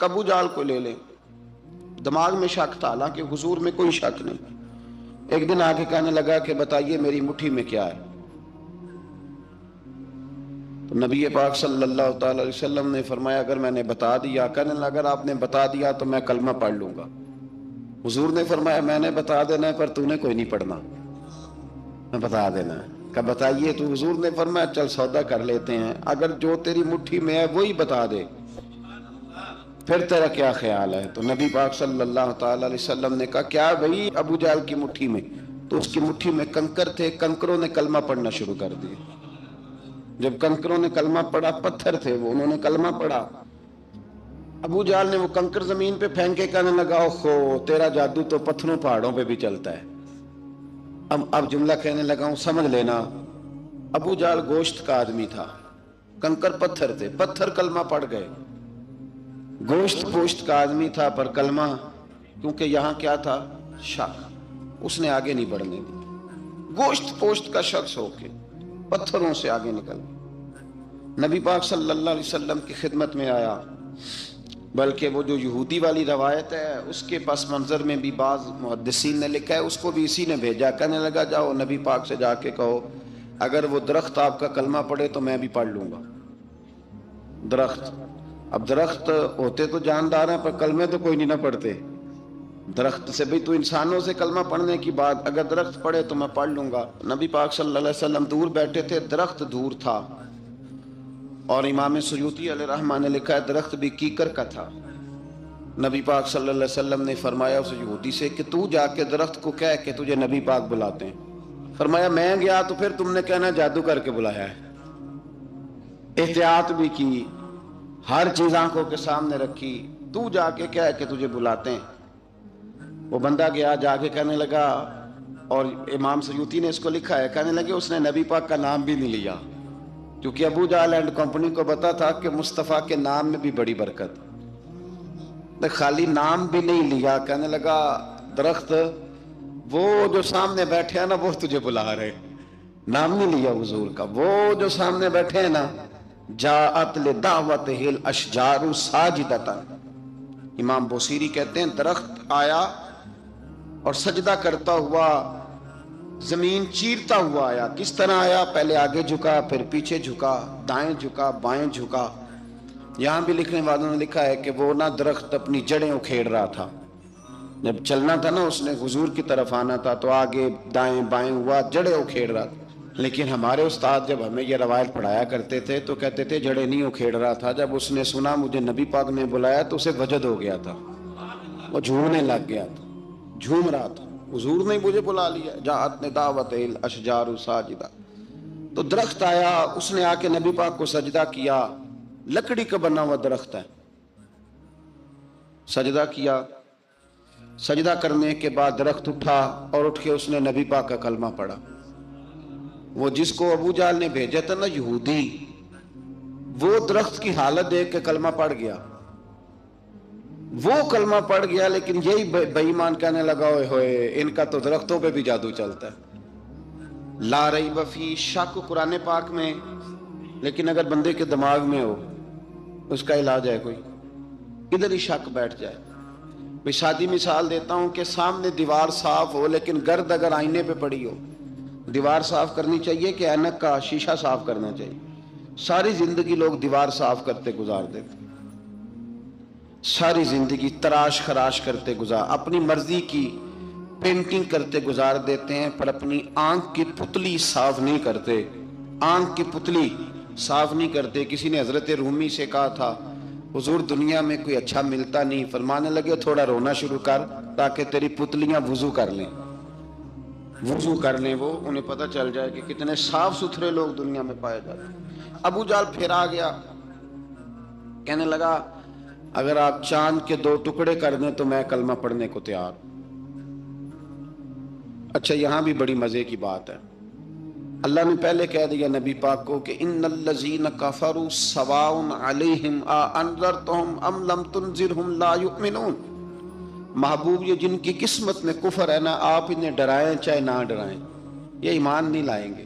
ایک ابو جال کو لے لیں، دماغ میں شک تھا، حالانکہ حضور میں کوئی شک نہیں۔ ایک دن آ کے کہنے لگا کہ بتائیے میری مٹھی میں کیا ہے؟ تو نبی پاک صلی اللہ تعالی علیہ وسلم نے فرمایا اگر میں نے بتا دیا، کہنے لگا اگر آپ نے بتا دیا تو میں کلمہ پڑھ لوں گا۔ حضور نے فرمایا میں نے بتا دینا ہے پر تو نے کوئی نہیں پڑھنا، میں بتا دینا ہے۔ کہ بتائیے، تو حضور نے فرمایا چل سودا کر لیتے ہیں، اگر جو تیری مٹھی میں ہے وہی بتا دے پھر تیرا کیا خیال ہے؟ تو نبی پاک صلی اللہ تعالی علیہ وسلم نے کہا کیا بھئی ابو جہل کی مٹھی میں؟ تو اس کی مٹھی میں کنکر تھے، کنکروں نے کلمہ پڑھنا شروع کر دیا۔ جب کنکروں نے کلمہ پڑھا، پتھر تھے وہ، انہوں نے کلمہ پڑھا، ابو جہل نے وہ کنکر زمین پہ پھینکے کہنے لگا اوہو تیرا جادو تو پتھروں پہاڑوں پہ بھی چلتا ہے۔ اب جملہ کہنے لگا ہوں سمجھ لینا، ابو جہل گوشت کا آدمی تھا، کنکر پتھر تھے، پتھر کلمہ پڑھ گئے۔ گوشت پوشت کا آدمی تھا پر کلمہ، کیونکہ یہاں کیا تھا؟ شک، اس نے آگے نہیں بڑھنے دی۔ گوشت پوشت کا شخص ہو کے پتھروں سے آگے نکل نبی پاک صلی اللہ علیہ وسلم کی خدمت میں آیا۔ بلکہ وہ جو یہودی والی روایت ہے اس کے پس منظر میں بھی بعض محدثین نے لکھا ہے، اس کو بھی اسی نے بھیجا، کہنے لگا جاؤ نبی پاک سے جا کے کہو اگر وہ درخت آپ کا کلمہ پڑھے تو میں بھی پڑھ لوں گا۔ درخت، اب درخت ہوتے تو جاندار ہیں پر کلمے تو کوئی نہیں نہ پڑھتے۔ درخت سے بھی تو انسانوں سے کلمہ پڑھنے کی بات، اگر درخت پڑھے تو میں پڑھ لوں گا۔ نبی پاک صلی اللہ علیہ وسلم دور بیٹھے تھے، درخت دور تھا، اور امام سیوطی علیہ رحمہ نے لکھا ہے درخت بھی کیکر کا تھا۔ نبی پاک صلی اللہ علیہ وسلم نے فرمایا اس یہودی سے کہ تو جا کے درخت کو کہہ کہ تجھے نبی پاک بلاتے ہیں۔ فرمایا میں گیا تو پھر تم نے کہنا جادو کر کے بلایا ہے۔ احتیاط بھی کی، ہر چیز آنکھوں کے سامنے رکھی، تو جا کے کہہ کہ تجھے بلاتے ہیں۔ وہ بندہ گیا، جا کے کہنے لگا، اور امام سیوطی نے اس کو لکھا ہے، کہنے لگے اس نے نبی پاک کا نام بھی نہیں لیا، کیونکہ ابو جہل اینڈ کمپنی کو پتا تھا کہ مصطفیٰ کے نام میں بھی بڑی برکت، خالی نام بھی نہیں لیا۔ کہنے لگا درخت وہ جو سامنے بیٹھے ہیں نا وہ تجھے بلا رہے، نام نہیں لیا حضور کا، وہ جو سامنے بیٹھے ہیں نا، جاءت لدعوتہ الاشجار ساجدۃ۔ امام بوصیری کہتے ہیں درخت آیا اور سجدہ کرتا ہوا، زمین چیرتا ہوا آیا۔ کس طرح آیا؟ پہلے آگے جھکا، پھر پیچھے جھکا، دائیں جھکا، بائیں جھکا۔ یہاں بھی لکھنے والوں نے لکھا ہے کہ وہ نہ درخت اپنی جڑیں اکھیڑ رہا تھا، جب چلنا تھا نا اس نے حضور کی طرف آنا تھا تو آگے دائیں بائیں ہوا، جڑیں اکھیڑ رہا تھا۔ لیکن ہمارے استاد جب ہمیں یہ روایت پڑھایا کرتے تھے تو کہتے تھے جڑیں نہیں اکھیڑ رہا تھا، جب اس نے سنا مجھے نبی پاک نے بلایا تو اسے وجد ہو گیا تھا، وہ جھومنے لگ گیا تھا، جھوم رہا تھا، حضور نے مجھے بلا لیا، جاءت لدعوتہ الاشجار ساجدہ۔ تو درخت آیا، اس نے آ کے نبی پاک کو سجدہ کیا، لکڑی کا بنا ہوا درخت ہے، سجدہ کیا۔ سجدہ کرنے کے بعد درخت اٹھا اور اٹھ کے اس نے نبی پاک کا کلمہ پڑھا۔ وہ جس کو ابو جہل نے بھیجا تھا نا یہودی، وہ درخت کی حالت دیکھ کے کلمہ پڑھ گیا، وہ کلمہ پڑھ گیا، لیکن یہی بے ایمان کہنے لگا اوئے ہوئے ان کا تو درختوں پہ بھی جادو چلتا ہے۔ لا ریب فی، شک قرآن پاک میں، لیکن اگر بندے کے دماغ میں ہو اس کا علاج ہے کوئی، ادھر ہی شک بیٹھ جائے۔ میں سادی مثال دیتا ہوں کہ سامنے دیوار صاف ہو لیکن گرد اگر آئینے پہ پڑی ہو، دیوار صاف کرنی چاہیے کہ اینک کا شیشہ صاف کرنا چاہیے؟ ساری زندگی لوگ دیوار صاف کرتے گزار دیتے، ساری زندگی تراش خراش کرتے گزار، اپنی مرضی کی پینٹنگ کرتے گزار دیتے ہیں، پر اپنی آنکھ کی پتلی صاف نہیں کرتے، آنکھ کی پتلی صاف نہیں کرتے۔ کسی نے حضرت رومی سے کہا تھا حضور دنیا میں کوئی اچھا ملتا نہیں، فرمانے لگے تھوڑا رونا شروع کر تاکہ تیری پتلیاں وضو کر لیں، وضو کر لیں، وہ انہیں پتہ چل جائے کہ کتنے صاف ستھرے لوگ دنیا میں پائے جاتے ہیں۔ ابو جہل پھر آ گیا، کہنے لگا اگر آپ چاند کے 2 ٹکڑے کر دیں تو میں کلمہ پڑھنے کو تیار۔ اچھا یہاں بھی بڑی مزے کی بات ہے، اللہ نے پہلے کہہ دیا نبی پاک کو کہ ان الذین کفروا سواء علیہم اانذرتہم ام لم تنذرہم لا یؤمنون۔ محبوب یہ جن کی قسمت میں کفر ہے نا، آپ انہیں ڈرائیں چاہے نہ ڈرائیں، یہ ایمان نہیں لائیں گے۔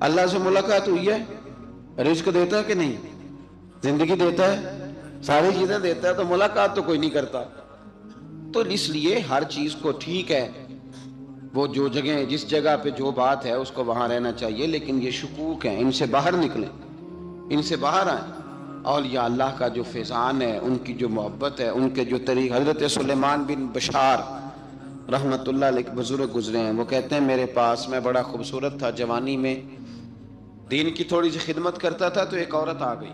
اللہ سے ملاقات ہوئی ہے؟ رزق دیتا ہے کہ نہیں؟ زندگی دیتا ہے، ساری چیزیں دیتا ہے، تو ملاقات تو کوئی نہیں کرتا۔ تو اس لیے ہر چیز کو ٹھیک ہے، وہ جو جگہ جس جگہ پہ جو بات ہے اس کو وہاں رہنا چاہیے، لیکن یہ شکوک ہیں، ان سے باہر نکلیں، ان سے باہر آئیں۔ اولیاء اللہ کا جو فیضان ہے، ان کی جو محبت ہے، ان کے جو طریق، حضرت سلیمان بن بشار رحمت اللہ علیہ بزرگ گزرے ہیں، وہ کہتے ہیں میرے پاس، میں بڑا خوبصورت تھا جوانی میں، دین کی تھوڑی سی خدمت کرتا تھا، تو ایک عورت آ گئی،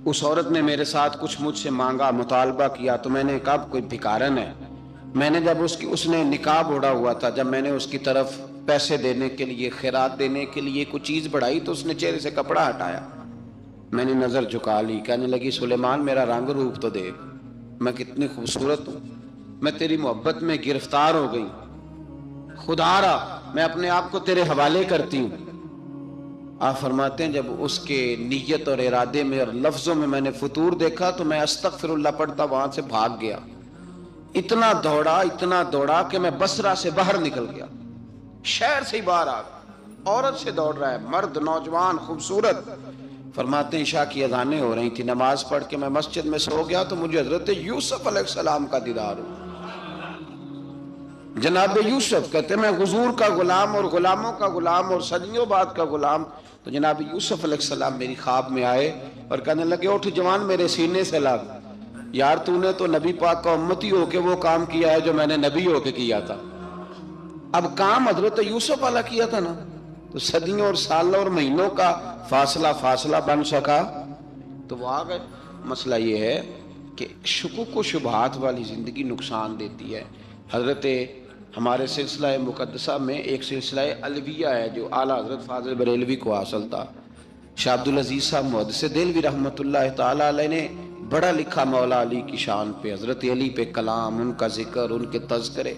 اس عورت نے میرے ساتھ کچھ مجھ سے مانگا، مطالبہ کیا، تو میں نے کہا کوئی بھکارن ہے۔ میں نے جب اس نے نقاب اوڑھا ہوا تھا، جب میں نے اس کی طرف پیسے دینے کے لیے، خیرات دینے کے لیے کوئی چیز بڑھائی، تو اس نے چہرے سے کپڑا ہٹایا، میں نے نظر جھکا لی، کہنے لگی سلیمان میرا رنگ روپ تو دیکھ، میں کتنی خوبصورت ہوں، میں تیری محبت میں گرفتار ہو گئی، خدا را میں اپنے آپ کو تیرے حوالے کرتی ہوں۔ آپ فرماتے ہیں جب اس کے نیت اور ارادے میں اور لفظوں میں میں نے فطور دیکھا، تو میں استغفر اللہ پڑھتا وہاں سے بھاگ گیا، اتنا دوڑا کہ میں بصرہ سے باہر نکل گیا، شہر سے ہی باہر آ گیا، عورت سے دوڑ رہا ہے، مرد نوجوان خوبصورت۔ فرماتے ہیں عشاء کی اذانیں ہو رہی تھی، نماز پڑھ کے میں مسجد میں سو گیا، تو مجھے حضرت یوسف علیہ السلام کا دیدار ہوا۔ جناب یوسف کہتے ہیں میں حضور کا غلام اور غلاموں کا غلام اور صدیوں بعد کا غلام، تو جناب یوسف علیہ السلام میری خواب میں آئے اور کہنے لگے اٹھ جوان میرے سینے سے لگ، یار تو نے تو نبی پاک کا امتی ہو کے وہ کام کیا ہے جو میں نے نبی ہو کے کیا تھا۔ اب کام حضرت یوسف والا کیا تھا نا، تو صدیوں اور سالوں اور مہینوں کا فاصلہ بن سکا، تو وہ آ گئے۔ مسئلہ یہ ہے کہ شکوک و شبہات والی زندگی نقصان دیتی ہے۔ حضرت ہمارے سلسلہ مقدسہ میں ایک سلسلہ علویہ ہے جو اعلیٰ حضرت فاضل بریلوی کو حاصل تھا، شاہ عبدالعزیز صاحب محدث دہلوی رحمۃ اللہ تعالیٰ علیہ نے بڑا لکھا مولا علی کی شان پہ، حضرت علی پہ کلام، ان کا ذکر، ان کے تذکرے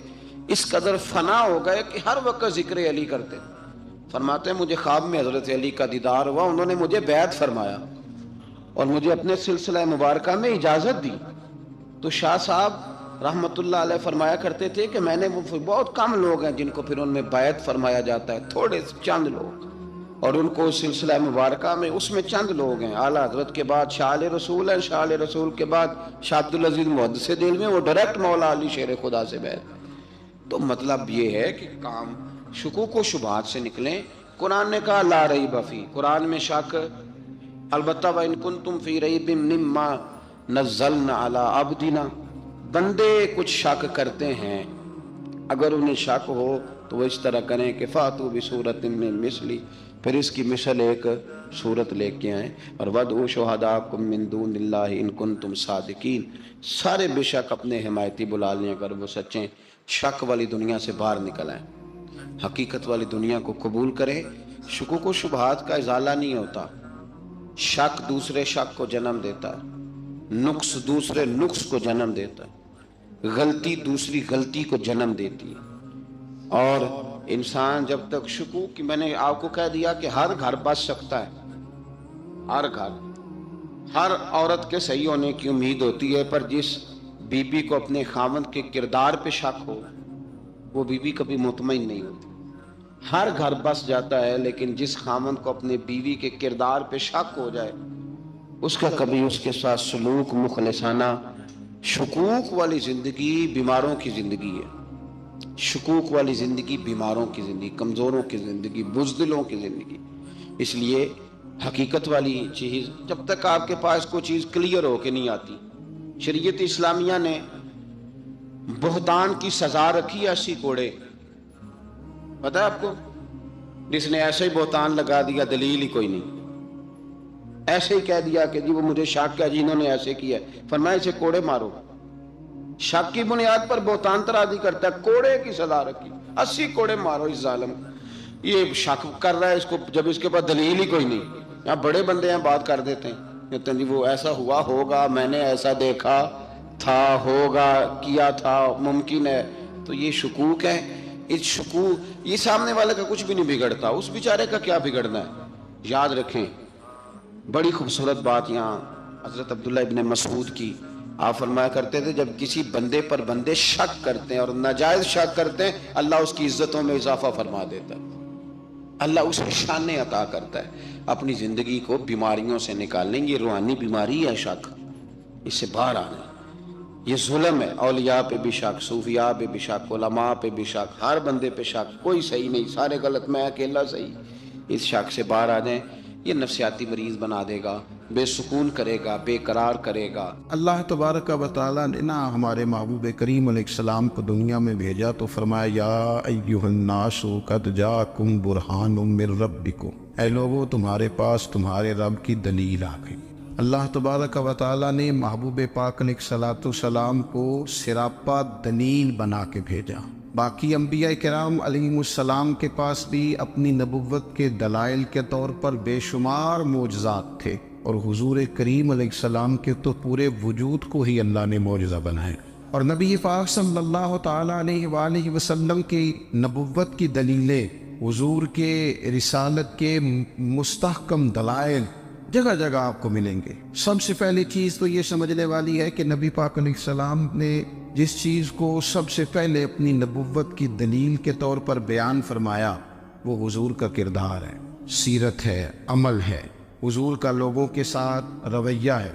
اس قدر فنا ہو گئے کہ ہر وقت ذکر علی کرتے۔ فرماتے ہیں مجھے خواب میں حضرت علی کا دیدار ہوا، انہوں نے مجھے بیعت فرمایا اور مجھے اپنے سلسلہ مبارکہ میں اجازت دی۔ تو شاہ صاحب رحمت اللہ علیہ فرمایا کرتے تھے کہ میں نے وہ بہت کم لوگ ہیں جن کو پھر ان میں بیعت فرمایا جاتا ہے، تھوڑے چند لوگ، اور ان کو سلسلہ مبارکہ میں اس میں چند لوگ ہیں۔ اعلیٰ حضرت کے بعد شاہ علیہ رسول ہیں، شاہ علیہ رسول کے بعد شاہ عبدالعزیز محدث دہلوی ہیں، وہ ڈائریکٹ مولا علی شیر خدا سے بیعت۔ تو مطلب یہ ہے کہ کام شکوک و شبہات سے نکلیں۔ قرآن نے کہا لا ریب فی، قرآن میں شک البتہ وَإِن كُنتُمْ فِي رَيْبٍ مِّمَّا نَزَّلْنَا عَلَىٰ عَبْدِنَا، بندے کچھ شک کرتے ہیں، اگر انہیں شک ہو تو وہ اس طرح کریں کہ فَأْتُوا بِسُورَةٍ مِّن مِّثْلِهِ، پھر اس کی مثل ایک صورت لے کے آئیں، اور وَادْعُوا شُهَدَاءَكُم مِّن دُونِ اللَّهِ إِن كُنتُمْ صَادِقِينَ، سارے بے شک اپنے حمایتی بلا لیں اگر وہ سچیں۔ شک والی دنیا سے باہر نکل آئیں، حقیقت والی دنیا کو قبول کریں۔ شکوک و شبہات کا ازالہ نہیں ہوتا، شک دوسرے شک کو جنم دیتا ہے، نقص دوسرے نقص کو جنم دیتا ہے، غلطی دوسری غلطی کو جنم دیتی ہے۔ اور انسان جب تک شکوک کی، میں نے آپ کو کہہ دیا کہ ہر گھر بس سکتا ہے، ہر گھر، ہر عورت کے صحیح ہونے کی امید ہوتی ہے، پر جس بی بی کو اپنے خاوند کے کردار پہ شک ہو وہ بی بی کبھی مطمئن نہیں ہوتی۔ ہر گھر بس جاتا ہے، لیکن جس خاوند کو اپنے بیوی کے کردار پہ شک ہو جائے اس کا کبھی اس کے ساتھ سلوک مخلصانہ۔ شکوک والی زندگی بیماروں کی زندگی ہے، شکوک والی زندگی بیماروں کی زندگی، کمزوروں کی زندگی، بزدلوں کی زندگی۔ اس لیے حقیقت والی چیز جب تک آپ کے پاس کوئی چیز کلیئر ہو کے نہیں آتی، شریعت اسلامیہ نے بہتان کی سزا رکھی ہے 80 کوڑے، پتہ ہے آپ کو؟ جس نے ایسے ہی بہتان لگا دیا، دلیل ہی کوئی نہیں، ایسے ہی کہہ دیا کہ جی وہ مجھے شک ہے جی انہوں نے ایسے کیا، فرمایا اسے کوڑے مارو۔ شک کی بنیاد پر بہتان ترازی کرتا ہے، کوڑے کی سزا رکھی، 80 کوڑے مارو اس ظالم کو۔ یہ شک کر رہا ہے اس کو جب اس کے پاس دلیل ہی کوئی نہیں۔ یہاں بڑے بندے ہیں بات کر دیتے ہیں، کہتے ہیں جی وہ ایسا ہوا ہوگا، میں نے ایسا دیکھا تھا، ہوگا، کیا تھا، ممکن ہے۔ تو یہ شکوک ہے۔ اس شکوک، یہ سامنے والے کا کچھ بھی نہیں بگڑتا، اس بیچارے کا کیا بگڑنا ہے؟ یاد رکھیں بڑی خوبصورت بات یہاں حضرت عبداللہ ابن مسعود کی، آپ فرمایا کرتے تھے جب کسی بندے پر بندے شک کرتے ہیں اور ناجائز شک کرتے ہیں، اللہ اس کی عزتوں میں اضافہ فرما دیتا ہے۔ اللہ اسے شانیں عطا کرتا ہے اپنی زندگی کو بیماریوں سے نکالنے. یہ روحانی بیماری ہے شک، اس سے باہر آنا. یہ ظلم ہے، اولیاء پہ بھی شک، صوفیاء پہ بھی شک، علماء پہ بھی شک، ہر بندے پہ شک، کوئی صحیح نہیں، سارے غلط، میں اکیلا صحیح. اس شک سے باہر آ جائیں. یہ نفسیاتی مریض بنا دے گا، بے سکون کرے گا، بے قرار کرے گا. اللہ تبارک و تعالیٰ نے ہمارے محبوب کریم علیہ السلام کو دنیا میں بھیجا تو فرمایا یا ایھا الناس قد جاءکم برہان من ربکم، اے لوگو تمہارے پاس تمہارے رب کی دلیل آ گئی. اللہ تبارک و تعالیٰ نے محبوب پاک علیہ السلام کو سراپا دلیل بنا کے بھیجا. باقی انبیاء کرام علیہم السلام کے پاس بھی اپنی نبوت کے دلائل کے طور پر بے شمار معجزات تھے، اور حضور کریم علیہ السلام کے تو پورے وجود کو ہی اللہ نے معجزہ بنایا. اور نبی پاک صلی اللہ تعالیٰ علیہ وآلہ وسلم کی نبوت کی دلیلیں، حضور کے رسالت کے مستحکم دلائل جگہ جگہ آپ کو ملیں گے. سب سے پہلی چیز تو یہ سمجھنے والی ہے کہ نبی پاک علیہ السلام نے جس چیز کو سب سے پہلے اپنی نبوت کی دلیل کے طور پر بیان فرمایا وہ حضور کا کردار ہے، سیرت ہے، عمل ہے، حضور کا لوگوں کے ساتھ رویہ ہے.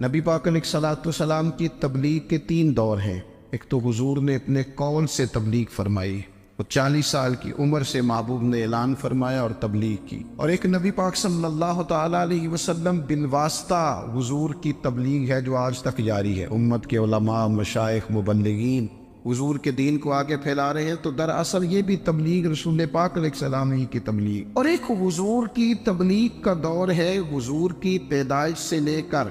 نبی پاک علیہ السلام کی تبلیغ کے 3 دور ہیں. ایک تو حضور نے اپنے قول سے تبلیغ فرمائی، وہ 40 سال کی عمر سے محبوب نے اعلان فرمایا اور تبلیغ کی. اور ایک نبی پاک صلی اللہ تعالیٰ علیہ وسلم بالواسطہ حضور کی تبلیغ ہے جو آج تک جاری ہے. امت کے علماء، مشائخ، مبلغین حضور کے دین کو آگے پھیلا رہے ہیں، تو دراصل یہ بھی تبلیغ رسول پاک علیہ السلام ہی کی تبلیغ. اور ایک حضور کی تبلیغ کا دور ہے حضور کی پیدائش سے لے کر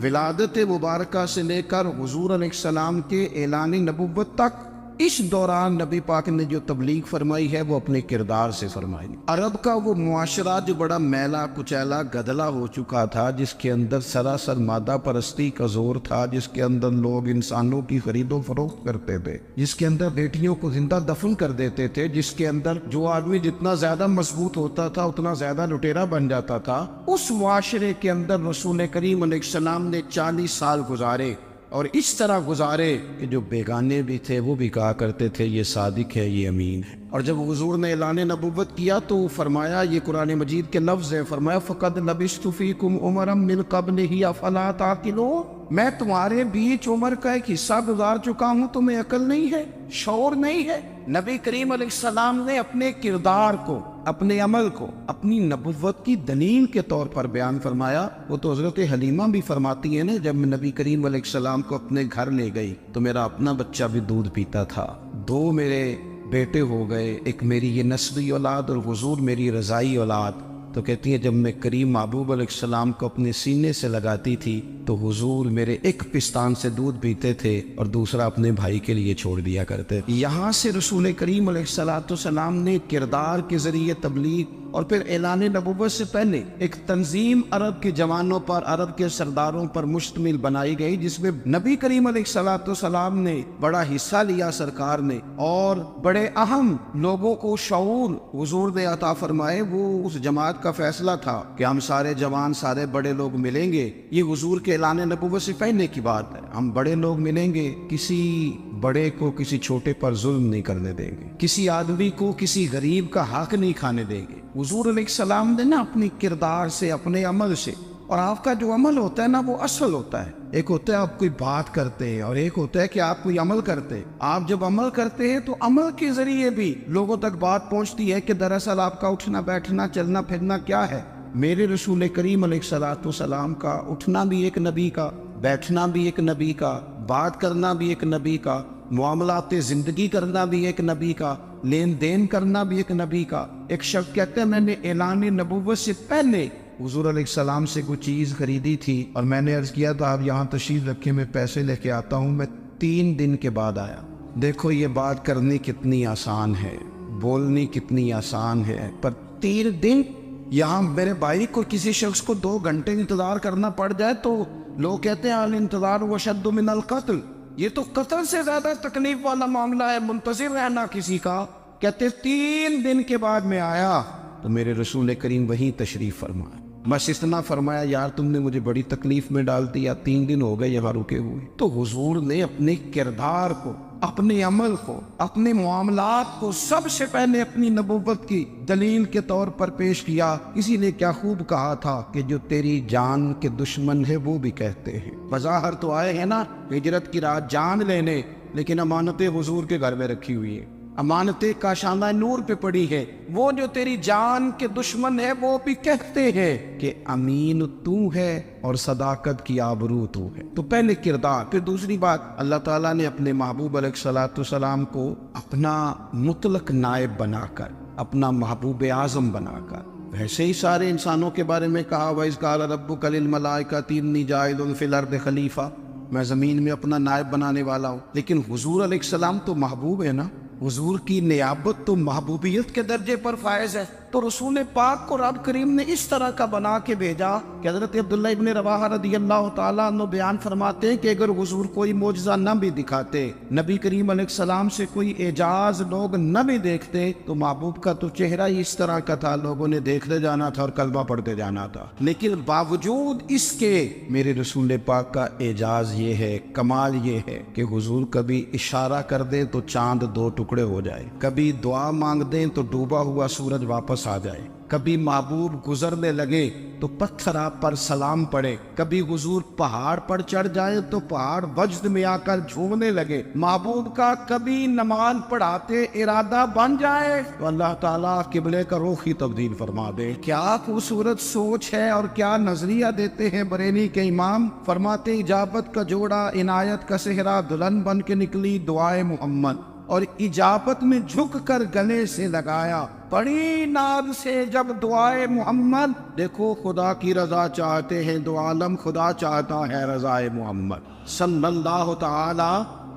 ولادت مبارکہ سے لے کر حضور علیہ السلام کے اعلان نبوت تک. اس دوران نبی پاک نے جو تبلیغ فرمائی ہے وہ اپنے کردار سے فرمائی. عرب کا وہ معاشرہ جو بڑا میلا کچیلا گدلا ہو چکا تھا، جس کے اندر سراسر مادہ پرستی کا زور تھا، جس کے اندر لوگ انسانوں کی خرید و فروخت کرتے تھے، جس کے اندر بیٹیوں کو زندہ دفن کر دیتے تھے، جس کے اندر جو آدمی جتنا زیادہ مضبوط ہوتا تھا اتنا زیادہ لٹیرا بن جاتا تھا، اس معاشرے کے اندر رسول کریم علیہ السلام نے 40 سال گزارے. اور اس طرح گزارے کہ جو بیگانے بھی تھے وہ بھی کہا کرتے تھے یہ صادق ہے، یہ امین ہے. اور جب حضور نے اعلان نبوت کیا تو فرمایا، یہ قرآن مجید کے لفظ ہیں، فرمایا فَقَدْ لَبِثْتُ فِيكُمْ عُمَرًا مِّن قَبْلِهِ أَفَلَا تَعْقِلُونَ، میں تمہارے بیچ عمر کا ایک حصہ گزار چکا ہوں، تمہیں عقل نہیں ہے، شعور نہیں ہے. نبی کریم علیہ السلام نے اپنے کردار کو، اپنے عمل کو اپنی نبوت کی دلیل کے طور پر بیان فرمایا. وہ تو حضرت حلیمہ بھی فرماتی ہیں نا، جب میں نبی کریم علیہ السلام کو اپنے گھر لے گئی تو میرا اپنا بچہ بھی دودھ پیتا تھا، 2 میرے بیٹے ہو گئے، ایک میری یہ نسبی اولاد اور حضور میری رضائی اولاد. تو کہتی ہیں جب میں کریم محبوب علیہ السلام کو اپنے سینے سے لگاتی تھی تو حضور میرے ایک پستان سے دودھ پیتے تھے اور دوسرا اپنے بھائی کے لیے چھوڑ دیا کرتے. یہاں سے رسول کریم علیہ السلام نے کردار کے ذریعے تبلیغ اور پھر اعلان نبوت سے پہلے ایک تنظیم عرب کے جوانوں پر، عرب کے سرداروں پر مشتمل بنائی گئی، جس میں نبی کریم علیہ السلام نے بڑا حصہ لیا سرکار نے، اور بڑے اہم لوگوں کو شعور حضور نے عطا فرمائے. وہ اس جماعت کا فیصلہ تھا کہ ہم سارے جوان، سارے بڑے لوگ ملیں گے. یہ حضور کے اعلان نبوت سے پہلے کی بات ہے. ہم بڑے لوگ ملیں گے، کسی بڑے کو کسی چھوٹے پر ظلم نہیں کرنے دیں گے، کسی آدمی کو کسی غریب کا حق نہیں کھانے دیں گے. حضور علیہ السلام نے اپنی کردار سے، اپنے عمل سے، اور آپ کا جو عمل ہوتا ہے وہ اصل ہوتا ہے. ایک ہوتا ہے آپ کوئی بات کرتے ہیں اور ایک ہوتا ہے کہ آپ کوئی عمل کرتے ہیں. آپ جب عمل کرتے ہیں تو عمل کے ذریعے بھی لوگوں تک بات پہنچتی ہے کہ دراصل آپ کا اٹھنا بیٹھنا چلنا پھرنا کیا ہے. میرے رسول کریم علیہ السلام کا اٹھنا بھی ایک نبی کا، بیٹھنا بھی ایک نبی کا، بات کرنا بھی ایک نبی کا، معاملات زندگی کرنا بھی ایک نبی کا، لین دین کرنا بھی ایک نبی کا. ایک شخص کہتے ہیں میں نے اعلان نبوت سے پہلے حضور علیہ السلام سے کوئی چیز خریدی تھی اور میں نے عرض کیا تھا آپ یہاں تشریف رکھے، میں پیسے لے کے آتا ہوں. میں 3 دن کے بعد آیا. دیکھو یہ بات کرنی کتنی آسان ہے، بولنی کتنی آسان ہے، پر 3 دن یہاں میرے بھائی کو کسی شخص کو 2 گھنٹے انتظار کرنا پڑ جائے تو لوگ کہتے ہیں الانتظار وشد من القتل، یہ تو قتل سے زیادہ تکلیف والا معاملہ ہے منتظر رہنا کسی کا. کہتے 3 دن کے بعد میں آیا تو میرے رسول کریم وہیں تشریف فرمایا. بس اتنا فرمایا یار تم نے مجھے بڑی تکلیف میں ڈال دیا، 3 دن ہو گئے یہاں رکے ہوئے. تو حضور نے اپنے کردار کو، اپنے عمل کو، اپنے معاملات کو سب سے پہلے اپنی نبوت کی دلیل کے طور پر پیش کیا۔ کسی نے کیا خوب کہا تھا کہ جو تیری جان کے دشمن ہے وہ بھی کہتے ہیں، بظاہر تو آئے ہیں نا ہجرت کی رات جان لینے، لیکن امانتیں حضور کے گھر میں رکھی ہوئی ہیں، امانتیں کاشانہ نور پہ پڑی ہے۔ وہ جو تیری جان کے دشمن ہے وہ بھی کہتے ہیں کہ امین تو ہے اور صداقت کی آبرو تو ہے۔ تو پہلے کردار، پھر دوسری بات، اللہ تعالیٰ نے اپنے محبوب علیہ السلام کو اپنا مطلق نائب بنا کر، اپنا محبوب اعظم بنا کر، ویسے ہی سارے انسانوں کے بارے میں کہا وَإِذْ قَالَ رَبُّكَ لِلْمَلَائِكَةِ إِنِّي جَاعِلٌ فِي الْأَرْضِ خَلِيفَةً، میں زمین میں اپنا نائب بنانے والا ہوں۔ لیکن حضور علیہ السلام تو محبوب ہے نا، حضور کی نیابت تو محبوبیت کے درجے پر فائز ہے۔ تو رسول پاک کو رب کریم نے اس طرح کا بنا کے بھیجا کہ حضرت عبداللہ ابن رواحہ رضی اللہ تعالیٰ عنہ بیان فرماتے ہیں کہ اگر حضور کوئی معجزہ نہ بھی دکھاتے، نبی کریم علیہ السلام سے کوئی اعجاز لوگ نہ بھی دیکھتے، تو محبوب کا تو چہرہ ہی اس طرح کا تھا، لوگوں نے دیکھتے جانا تھا اور کلمہ پڑھتے جانا تھا۔ لیکن باوجود اس کے میرے رسول پاک کا اعجاز یہ ہے، کمال یہ ہے کہ حضور کبھی اشارہ کر دیں تو چاند دو ٹکڑے ہو جائے، کبھی دعا مانگ دیں تو ڈوبا ہوا سورج واپس آ جائے، کبھی محبوب گزرنے لگے تو پتھر آپ پر سلام پڑے، کبھی حضور پہاڑ پر چڑھ جائے تو پہاڑ وجد میں آ کر جھومنے لگے، محبوب کا کبھی نماز پڑھاتے ارادہ بن جائے تو اللہ تعالیٰ قبلے کا رخ ہی تبدیل فرما دے۔ کیا خوبصورت سوچ ہے اور کیا نظریہ دیتے ہیں بریلی کے امام، فرماتے اجابت کا جوڑا عنایت کا صحرا دلہن بن کے نکلی دعائے محمد، اور اجابت میں جھک کر گلے سے لگایا بڑی ناز سے جب دعائے محمد، دیکھو خدا کی رضا چاہتے ہیں، دو عالم خدا چاہتا ہے رضائے محمد صلی اللہ تعالی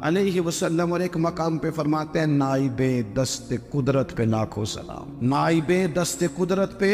علیہ وسلم۔ اور ایک مقام پہ فرماتے ہیں نائب دست قدرت پہ لاکھوں سلام، نائب دست قدرت پہ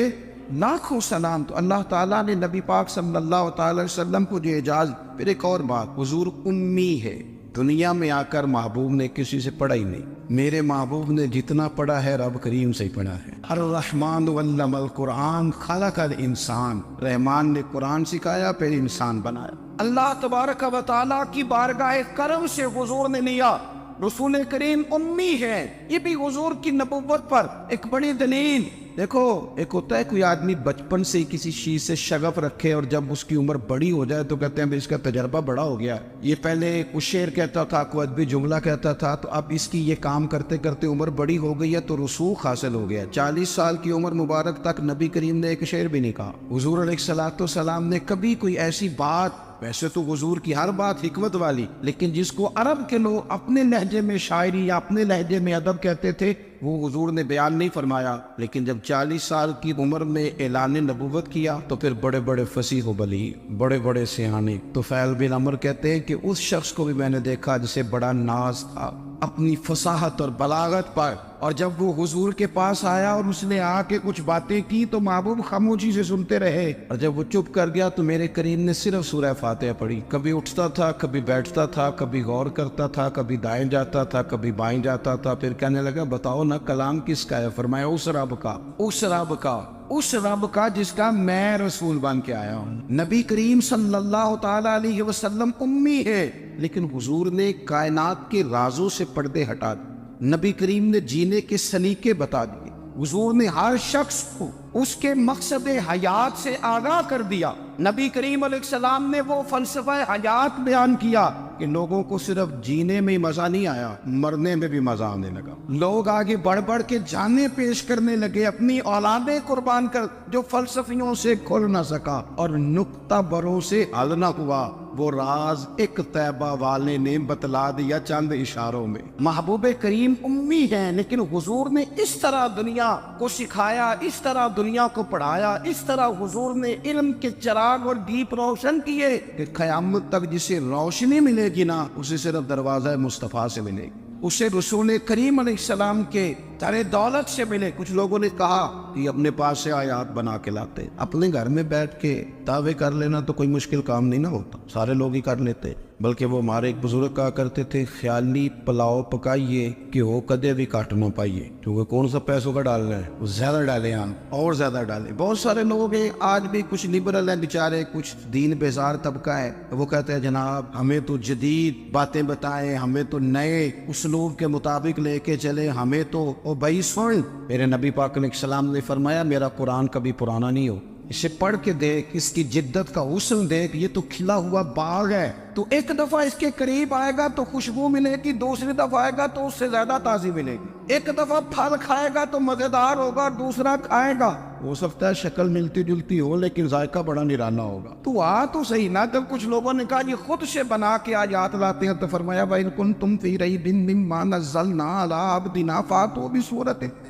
لاکھوں سلام۔ تو اللہ تعالیٰ نے نبی پاک صلی اللہ تعالی وسلم کو جو اعجاز۔ پھر ایک اور بات، حضور امی ہے، دنیا میں آ کر محبوب نے کسی سے پڑھا ہی نہیں، میرے محبوب نے جتنا پڑھا ہے رب کریم سے ہی پڑھا ہے۔ الرحمن علم القرآن خلق الانسان، رحمان نے قرآن سکھایا پھر انسان بنایا۔ اللہ تبارک و تعالیٰ کی بارگاہ کرم سے حضور نے لیا، رسول کریم امی ہے، یہ بھی حضور کی نبوت پر ایک بڑی دلیل۔ دیکھو ایک ہوتا ہے کوئی آدمی بچپن سے کسی چیز سے شغف رکھے اور جب اس کی عمر بڑی ہو جائے تو کہتے ہیں اس کا تجربہ بڑا ہو گیا، یہ پہلے کچھ شعر کہتا تھا، کوئی ادبی جملہ کہتا تھا، تو اب اس کی یہ کام کرتے کرتے عمر بڑی ہو گئی ہے تو رسوخ حاصل ہو گیا۔ 40 سال کی عمر مبارک تک نبی کریم نے ایک شعر بھی نہیں کہا۔ حضور علیہ السلام نے کبھی کوئی ایسی بات، ویسے تو حضور کی ہر بات حکمت والی، لیکن جس کو عرب کے لوگ اپنے لہجے میں شاعری یا اپنے لہجے میں ادب کہتے تھے، وہ حضور نے بیان نہیں فرمایا۔ لیکن جب 40 سال کی عمر میں اعلان نبوت کیا تو پھر بڑے بڑے فصیح و بلیغ، بڑے بڑے سیانے طفیل بن عمر کہتے ہیں کہ اس شخص کو بھی میں نے دیکھا جسے بڑا ناز تھا اپنی فصاحت اور بلاغت پر، اور جب وہ حضور کے پاس آیا اور اس نے آ کے کچھ باتیں کی تو محبوب خاموشی سے سنتے رہے، اور جب وہ چپ کر گیا تو میرے کریم نے صرف سورہ فاتحہ پڑھی۔ کبھی اٹھتا تھا، کبھی بیٹھتا تھا، کبھی غور کرتا تھا، کبھی دائیں جاتا تھا، کبھی بائیں جاتا تھا، پھر کہنے لگا بتاؤ نا کلام کس کا ہے؟ فرمایا اس رب کا، اس رب کا، اس رب کا جس کا میں رسول بن کے آیا ہوں۔ نبی کریم صلی اللہ تعالی علیہ وسلم امی ہے، لیکن حضور نے کائنات کے رازوں سے پردے ہٹا دیے، نبی کریم نے جینے کے سلیقے بتا دیے، حضور نے ہر شخص کو اس کے مقصد حیات سے آگاہ کر دیا۔ نبی کریم علیہ السلام نے وہ فلسفہ حیات بیان کیا کہ لوگوں کو صرف جینے میں مزہ نہیں آیا، مرنے میں بھی مزہ آنے لگا۔ لوگ آگے بڑھ بڑھ کے جانیں پیش کرنے لگے، اپنی اولادیں قربان کر، جو فلسفیوں سے کھل نہ سکا اور نکتہ بروں سے حل نہ ہوا، وہ راز ایک طیبہ والے نے بتلا دیا چند اشاروں میں۔ محبوب کریم امی ہیں، لیکن حضور نے اس طرح دنیا کو سکھایا، اس طرح دنیا کو پڑھایا، اس طرح حضور نے علم کے چراغ اور دیپ روشن کیے کہ قیامت تک جسے روشنی ملے گی نا، اسے صرف دروازہ مصطفیٰ سے ملے گی، اسے رسول کریم علیہ السلام کے سارے دولت سے ملے. کچھ لوگوں نے کہا کہ اپنے پاس سے آیات بنا کے لاتے. اپنے گھر میں بیٹھ کے دعوے کر لینا تو کوئی مشکل کام نہیں نہ ہوتا, سارے لوگ ہی کر لیتے. بلکہ وہ ہمارے ایک بزرگ کہا کرتے تھے, خیالی پلاؤ پکائیے کہ وہ کدے بھی کاٹ نہ پائیے. کیونکہ کون سا پیسوں کا ڈالنا ہے, وہ زیادہ ڈالیں آپ اور زیادہ ڈالیں. بہت سارے لوگ ہیں آج بھی, کچھ لبرل ہیں بیچارے, کچھ دین بیزار طبقہ ہے, وہ کہتے ہیں جناب ہمیں تو جدید باتیں بتائیں, ہمیں تو نئے اسلوب کے مطابق لے کے چلے, ہمیں تو او بھائی سن, میرے نبی پاک علیہ السلام نے فرمایا میرا قرآن کبھی پرانا نہیں ہو, اسے پڑھ کے دیکھ, اس کی جدت کا حسن دیکھ, یہ تو کھلا ہوا باغ ہے. تو ایک دفعہ اس کے قریب آئے گا تو خوشبو ملے گی, دوسری دفعہ آئے گا تو اس سے زیادہ تازی ملے گی. ایک دفعہ پھل کھائے گا تو مزیدار ہوگا, دوسرا کھائے گا ہو سکتا ہے شکل ملتی جلتی ہو لیکن ذائقہ بڑا نرالا ہوگا. تو تو صحیح نا. جب کچھ لوگوں نے کہا یہ خود سے بنا کے آیات لاتے ہیں تو فرمایا وَإِن كُنتُمْ فِي رَيْبٍ مِّمَّا نَزَّلْنَا عَلَىٰ عَبْدِنَا فَأْتُوا بِسُورَةٍ,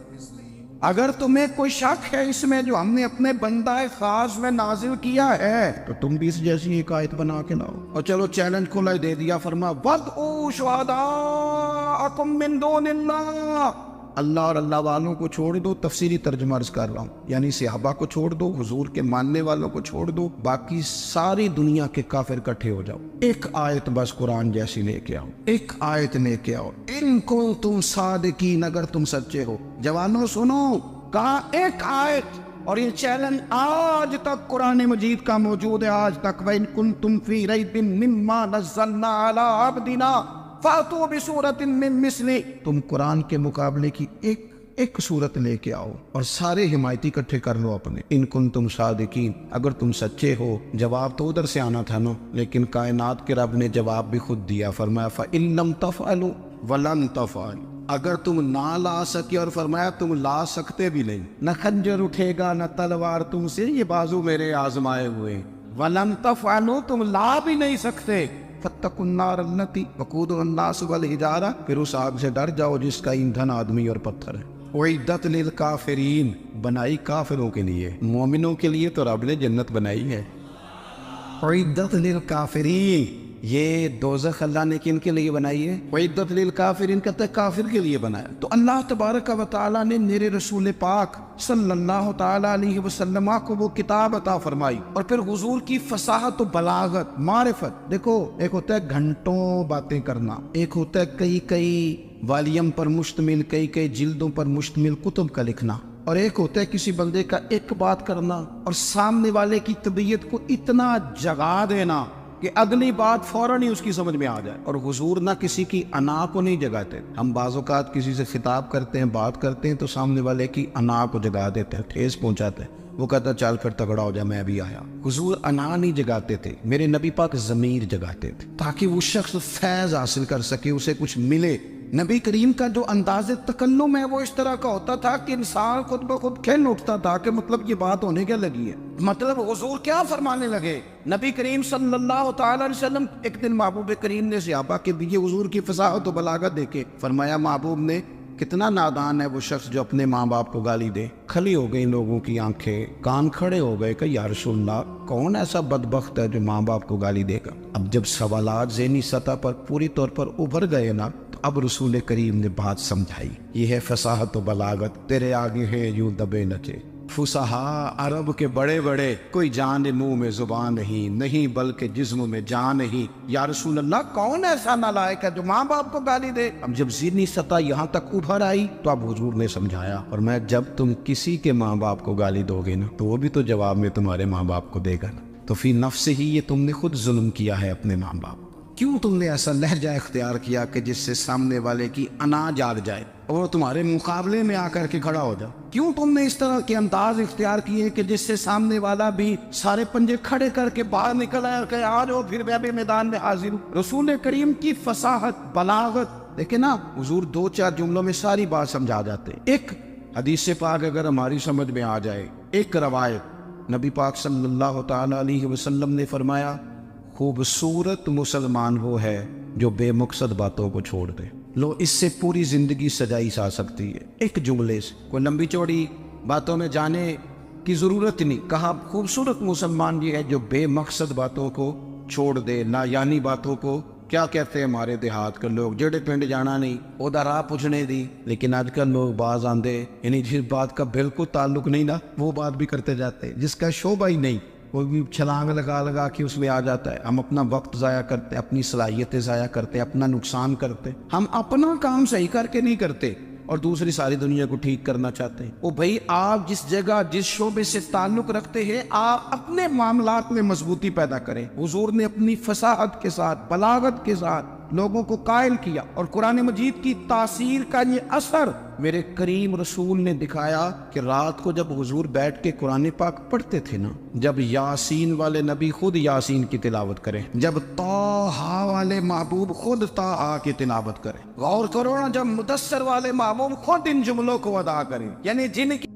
اگر تمہیں کوئی شک ہے اس میں جو ہم نے اپنے بندہ خاص میں نازل کیا ہے تو تم بھی اس جیسی ایک آیت بنا کے لاؤ. اور چلو چیلنج کھلا دے دیا, فرما وَادْعُوا شُهَدَاءَكُم مِّن دُونِ اللَّهِ, اللہ اور اللہ والوں کو چھوڑ دو. تفسیری ترجمہ عرض کر رہا ہوں, یعنی صحابہ کو چھوڑ دو, حضور کے ماننے والوں کو چھوڑ دو, باقی ساری دنیا کے کافر اکٹھے ہو جاؤ, ایک آیت بس قرآن جیسی لے کے آؤ, ایک آیت لے کے آؤ. ان کنتم صادقین, اگر تم سچے ہو. جوانوں سنو, کہا ایک آیت, اور یہ چیلنج آج تک قرآن مجید کا موجود ہے, آج تک. وَإِن كُنتُمْ فِي رَيْبٍ مِّمَّا نَزَّلْنَا عَلَىٰ عَبْدِنَا فَأْتُوا بِسُورَةٍ مِّن مِّثْلِهِ, تم قرآن کے مقابلے کی ایک صورت لے کے آؤ اور سارے حمایتی اکٹھے کر لو اپنے. ان کنتم صادقین, اگر تم سچے ہو. جواب تو ادھر سے آنا تھا نا, لیکن کائنات کے رب نے جواب بھی خود دیا, فرمایا فَإِن لَّمْ تَفْعَلُوا وَلَن تَفْعَلُوا, اگر تم نہ لا سکے, اور فرمایا تم لا سکتے بھی نہیں, نہ خنجر اٹھے گا نہ تلوار تم سے, یہ بازو میرے آزمائے ہوئے. وَلَن تَفْعَلُوا, تم لا بھی نہیں سکتے. فَاتَّقُوا النَّارَ الَّتِي وَقُودُهَا النَّاسُ وَالْحِجَارَةُ, پھر اس آگ سے ڈر جاؤ جس کا ایندھن آدمی اور پتھر ہے. اُعِدَّتْ لِلْكَافِرِينَ, بنائی کافروں کے لیے, مومنوں کے لیے تو رب نے جنت بنائی ہے. اُعِدَّتْ لِلْكَافِرِينَ, یہ دوزخ اللہ نے کن کے لیے بنائی ہے؟ اُعِدَّتْ لِلْكَافِرِينَ کہتے ہیں کافر کے لیے بنایا. تو اللہ تبارک و تعالیٰ نے میرے رسول پاک صلی اللہ تعالیٰ علیہ وسلم کو وہ کتاب عطا فرمائی, اور پھر حضور کی فصاحت و بلاغت, معرفت. دیکھو ایک ہوتا ہے گھنٹوں باتیں کرنا, ایک ہوتا ہے کئی والیم پر مشتمل, کئی جلدوں پر مشتمل کتب کا لکھنا, اور ایک ہوتا ہے کسی بندے کا ایک بات کرنا اور سامنے والے کی طبیعت کو اتنا جگا دینا کہ اگلی بات فوراً ہی اس کی سمجھ میں آ جائے. اور حضور نہ کسی کی انا کو نہیں جگاتے. ہم بعض اوقات کسی سے خطاب کرتے ہیں, بات کرتے ہیں تو سامنے والے کی انا کو جگا دیتے ہیں, ٹھیس پہنچاتے ہیں, وہ کہتا چل کر تگڑا ہو جا میں بھی آیا. حضور انا نہیں جگاتے تھے, میرے نبی پاک ضمیر جگاتے تھے تاکہ وہ شخص فیض حاصل کر سکے, اسے کچھ ملے. نبی کریم کا جو انداز تکلم ہے وہ اس طرح کا ہوتا تھا کہ انسان خود بخود کھل اٹھتا تھا کہ مطلب یہ بات ہونے کیا لگی ہے, مطلب حضور کیا فرمانے لگے. نبی کریم صلی اللہ تعالی علیہ وسلم, ایک دن محبوب کریم نے صحابہ کے دیے حضور کی فصاحت و بلاغت دیکھے, فرمایا محبوب نے کتنا نادان ہے وہ شخص جو اپنے ماں باپ کو گالی دے. کھلی ہو گئی لوگوں کی آنکھیں, کان کھڑے ہو گئے کہ یا رسول اللہ کون ایسا بدبخت ہے جو ماں باپ کو گالی دے گا. اب جب سوالات ذہنی سطح پر پوری طور پر ابھر گئے نا, اب رسول کریم نے بات سمجھائی. یہ ہے فصاحت و بلاغت, تیرے آگے ہے یوں دبے نچے. فصحا عرب کے بڑے بڑے, کوئی جان منہ میں زبان نہیں بلکہ جسم میں جان نہیں. یا رسول اللہ کون ایسا نالائق ہے جو ماں باپ کو گالی دے. اب جب ذہنی سطح یہاں تک ابھر آئی تو اب حضور نے سمجھایا, اور میں جب تم کسی کے ماں باپ کو گالی دو گے نا تو وہ بھی تو جواب میں تمہارے ماں باپ کو دے گا نا. تو فی نفس ہی یہ تم نے خود ظلم کیا ہے اپنے ماں باپ. کیوں تم نے ایسا لہجہ اختیار کیا کہ جس سے سامنے والے کی انا جاگ جائے اور تمہارے مقابلے میں آ کر کے کھڑا ہو جائے؟ کیوں تم نے اس طرح کے انداز اختیار کیے کہ جس سے سامنے والا بھی سارے پنجے کھڑے کر کے باہر نکل آئے کہ آ جاؤ پھر میں بھی میدان میں حاضر ہوں. رسول کریم کی فصاحت بلاغت دیکھیں نا, حضور 2-4 جملوں میں ساری بات سمجھا جاتے. ایک حدیث پاک اگر ہماری سمجھ میں آ جائے, ایک روایت, نبی پاک صلی اللہ تعالی علیہ وسلم نے فرمایا خوبصورت مسلمان وہ ہے جو بے مقصد باتوں کو چھوڑ دے. لو اس سے پوری زندگی سجائی جا سکتی ہے ایک جملے سے. کوئی لمبی چوڑی باتوں میں جانے کی ضرورت نہیں. کہا خوبصورت مسلمان یہ ہے جو بے مقصد باتوں کو چھوڑ دے, لا یعنی باتوں کو کیا کہتے ہیں ہمارے دیہات کے لوگ جڑے پنڈ جانا نہیں وہ راہ پوچھنے دی، لیکن آج کل لوگ باز آندے یعنی جس بات کا بالکل تعلق نہیں نا وہ بات بھی کرتے جاتے، جس کا شعبہ ہی نہیں وہ بھی چھلانگ لگا کے اس میں آ جاتا ہے۔ ہم اپنا وقت ضائع کرتے، اپنی صلاحیتیں ضائع کرتے، اپنا نقصان کرتے، ہم اپنا کام صحیح کر کے نہیں کرتے اور دوسری ساری دنیا کو ٹھیک کرنا چاہتے ہیں۔ وہ بھائی آپ جس جگہ جس شعبے سے تعلق رکھتے ہیں آپ اپنے معاملات میں مضبوطی پیدا کریں۔ حضور نے اپنی فصاحت کے ساتھ بلاغت کے ساتھ لوگوں کو قائل کیا، اور قرآن مجید کی تاثیر کا یہ اثر میرے کریم رسول نے دکھایا کہ رات کو جب حضور بیٹھ کے قرآن پاک پڑھتے تھے نا، جب یاسین والے نبی خود یاسین کی تلاوت کریں، جب طٰہٰ والے محبوب خود طٰہٰ کی تلاوت کریں، غور کرو نا جب مدثر والے محبوب خود ان جملوں کو ادا کریں، یعنی جن کی